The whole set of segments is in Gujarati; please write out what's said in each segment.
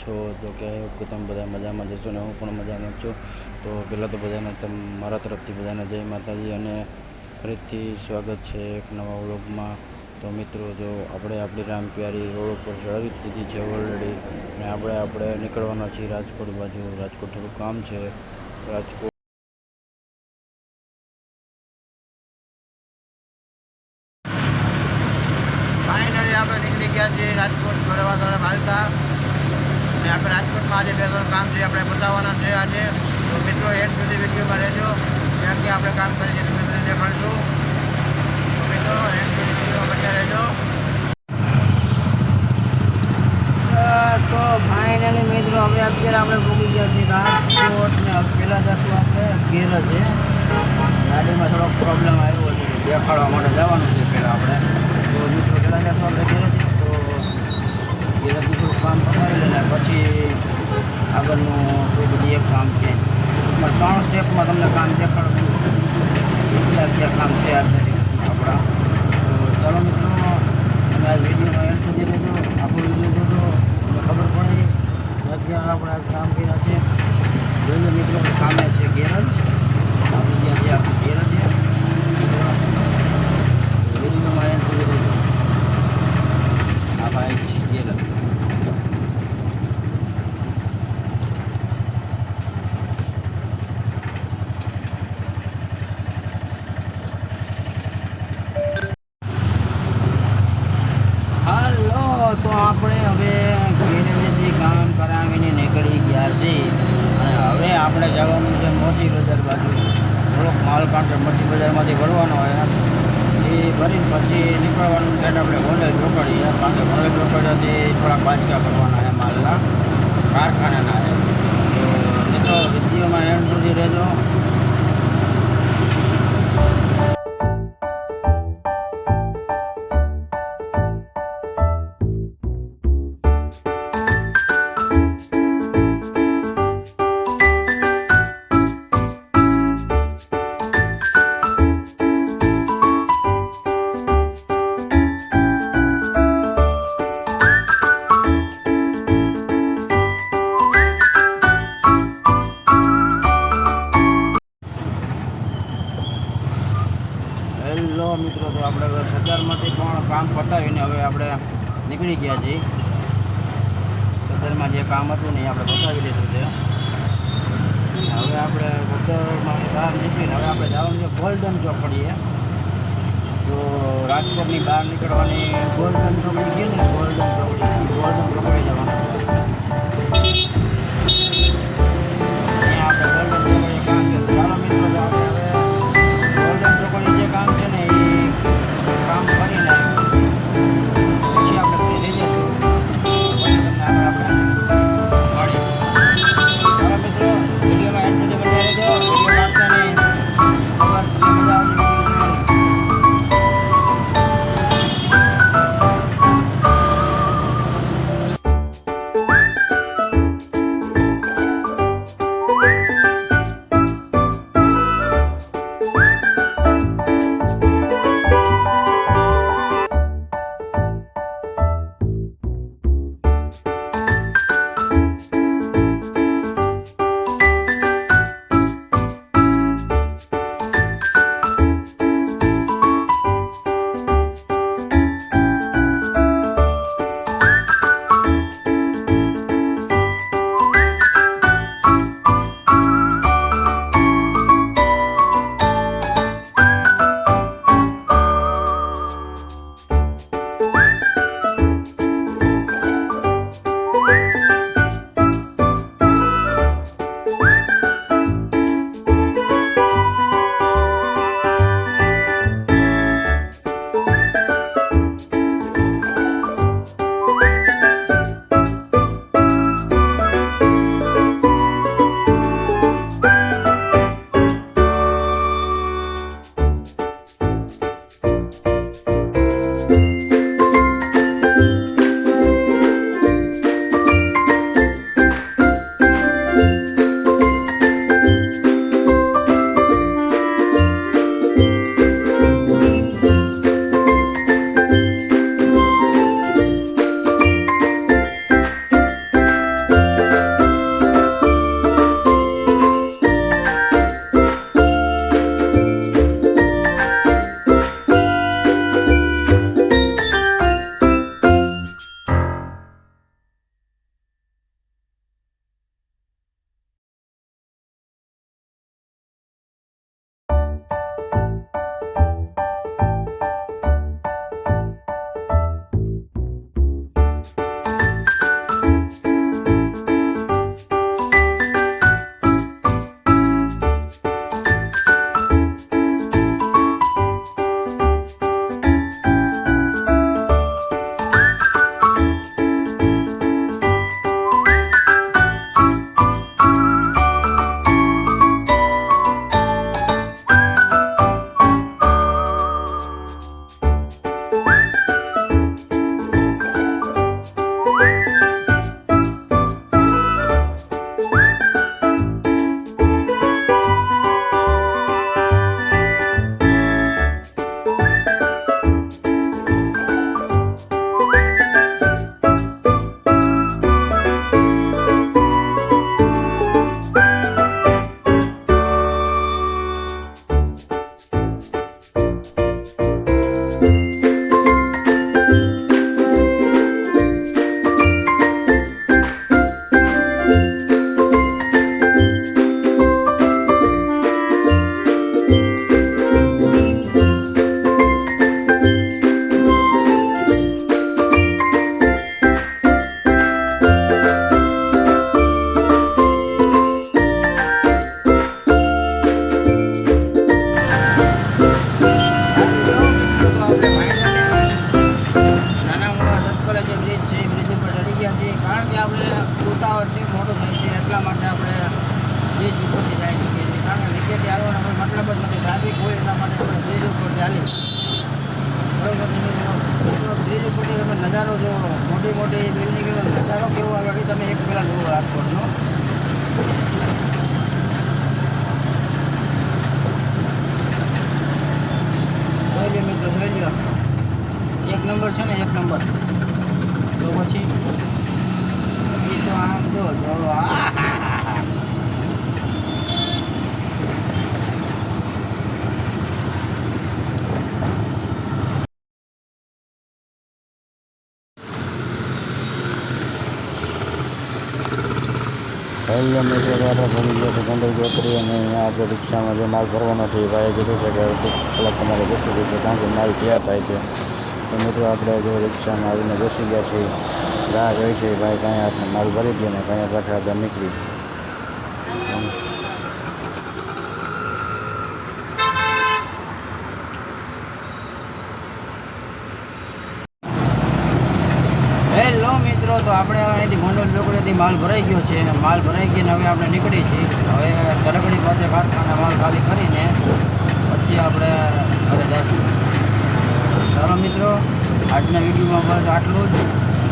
છો? તો કે તમે બધા મજામાં જશો ને હું પણ મજામાં છું. તો પહેલાં તો બધાને મારા તરફથી બધાને જય માતાજી અને ફરીથી સ્વાગત છે એક નવા વ્લોગમાં. તો મિત્રો જો આપણે આપણી રામપ્યારી રોડ ઉપર ચડાવી દીધી છે ઓલરેડી, અને આપણે નીકળવાના છીએ રાજકોટ બાજુ. રાજકોટ થોડું કામ છે. રાજકોટ ફાઇનલી આપણે નીકળી ગયા છીએ રાજકોટ દોડવા હાલતા. અને આપણે રાજકોટમાં આજે બે ત્રણ કામ છે આપણે બતાવવાના છે આજે. તો મિત્રો એન્ડ સુધી વિડીયોમાં રહેજો, ત્યાં કે આપણે કામ કરીએ છીએ તમને દેખાડશું. તો મિત્રો એન્ડ સુધી વિડીયોમાં બન્યા રહેજો. તો ફાઇનલી મિત્રો હવે અત્યારે આપણે ભૂગી ગયા છીએ રાજકોટ ને પહેલાં જશું આપણે ઘેર છે. ગાડીમાં થોડોક પ્રોબ્લેમ આવ્યો છે, દેખાડવા માટે જવાનું છે પહેલાં આપણે. તો મિત્રો પહેલાં જશું આપણે ઘેર છે. તો ઘેરથી થોડું કામ પતાવી લઈને પછી આગળનું કોઈ બધી એક કામ છે. 3 સ્ટેપમાં તમને કામ દેખાડું કેટલા કામ છે આપણા. તો ચાલો મિત્રો તમે આ વિડીયોમાં એન્ડ સુધી રહેજો, આખો વિડીયો જોજો, તમને ખબર પડે અત્યારે આપણે આ કામ કર્યા છે. જોઈ લો મિત્રો કામે છે ઘેર જ આપણી જ્યાં જે આપણું ઘેર છે. વિડીયોમાં એન્ડ સુધી રહેજો. આ ભાઈ ઘેર જ તો આપણે હવે ઘેરેથી કામ કરાવીને નીકળી ગયા છીએ. અને હવે આપણે જવાનું છે મોટી બજાર બાજુ. થોડોક માલ કાંટો મોટી બજારમાંથી ભરવાનો હોય એ ભરીને પછી નીકળવાનું છે. આપણે હોટેલ રોકડીએ, કારણ કે હોટેલ રોકડીથી થોડાક બાચકા કરવાના છે માલના કારખાનાના છે. તો મિત્રો વિડીયોમાં એન્ડ સુધી રહેજો. હેલો મિત્રો, તો આપણે સદરમાંથી પણ કામ પતાવીને હવે આપણે નીકળી ગયા છીએ. સદરમાં જે કામ હતું ને એ આપણે પતાવી લીધું છે. હવે આપણે સદરમાંથી બહાર નીકળીને હવે આપણે જવાનું છે ગોલ્ડન ચોકડીએ. તો રાજકોટની બહાર નીકળવાની ગોલ્ડન ચોકડી છે ને, ગોલ્ડન ચોકડી જવાનું છે. અહીંયા આપણે ગોલ્ડન ચોકડી કામ છે. ચાલો મિત્રો આપણે હવે ગોલ્ડન ચોકડી જે કામ છે ને એ કામ કરીને પછી આપણે ફ્રી થઈ જઈશું. પછી તમને આપણે મળી. ચાલો મિત્રો વિડીયોમાં એન્ડ સુધી બન્યા રહેજો. વિડીયો લાગતા નહીં ખબર મજા આવશે. મોટું થાય છે એટલા માટે આપણે બ્રિજ ઉપરથી જાય શકીએ છીએ કારણ કે નીચેથી આવવાનો કોઈ મતલબ જ નથી ટ્રાફિક હોય એટલા માટે આપણે બ્રિજ ઉપર ચાલી બરોબર છે મિત્રો બ્રિજ ઉપરથી તમે નજારો જો મોટી મોટી બિલ્ડિંગનો નજારો કેવો આવે એ તમે એક પહેલાં જોવો રાજકોટનો જોઈ લો મિત્રો જોઈ લો એક નંબર છે ને એક નંબર તો પછી એ તો આમ જો પહેલો મિત્રો આપણે ભૂલી ગયા છે ગંડોઈ ચોકડી અને અહીંયા આપણે રિક્ષામાં જે માલ ભરવાનો છે એ ભાઈએ કીધું છે કે અડધી કલાક તમારે બેસી જશે કારણ કે માલ તૈયાર થાય છે તો મિત્રો આપણે જો રિક્ષામાં આવીને બેસી ગયા છીએ રાહ જોઈ છે ભાઈ કાંઈ આપણે માલ ભરી દઈએ ને કાંઈ પાછા આપણે નીકળી હેલો મિત્રો તો આપણે હવે અહીંથી ગોંડલ ચોકડીથી માલ ભરાઈ ગયો છે માલ ભરાઈ ગયો ને હવે આપણે નીકળી છીએ હવે સરગડી પાસે કારખાના માલ ખાલી કરીને પછી આપણે ઘરે જઈશું ચાલો મિત્રો આજના વિડીયોમાં બસ આટલું જ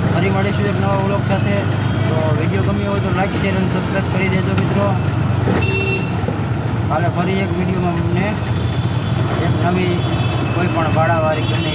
ફરી મળીશું એક નવા વ્લોગ સાથે તો વિડીયો ગમ્યો હોય તો લાઈક શેર અને સબસ્ક્રાઈબ કરી દેજો મિત્રો કાલે ફરી એક વિડીયોમાં અમને એક નવી કોઈ પણ ભાડાવાળી ગમે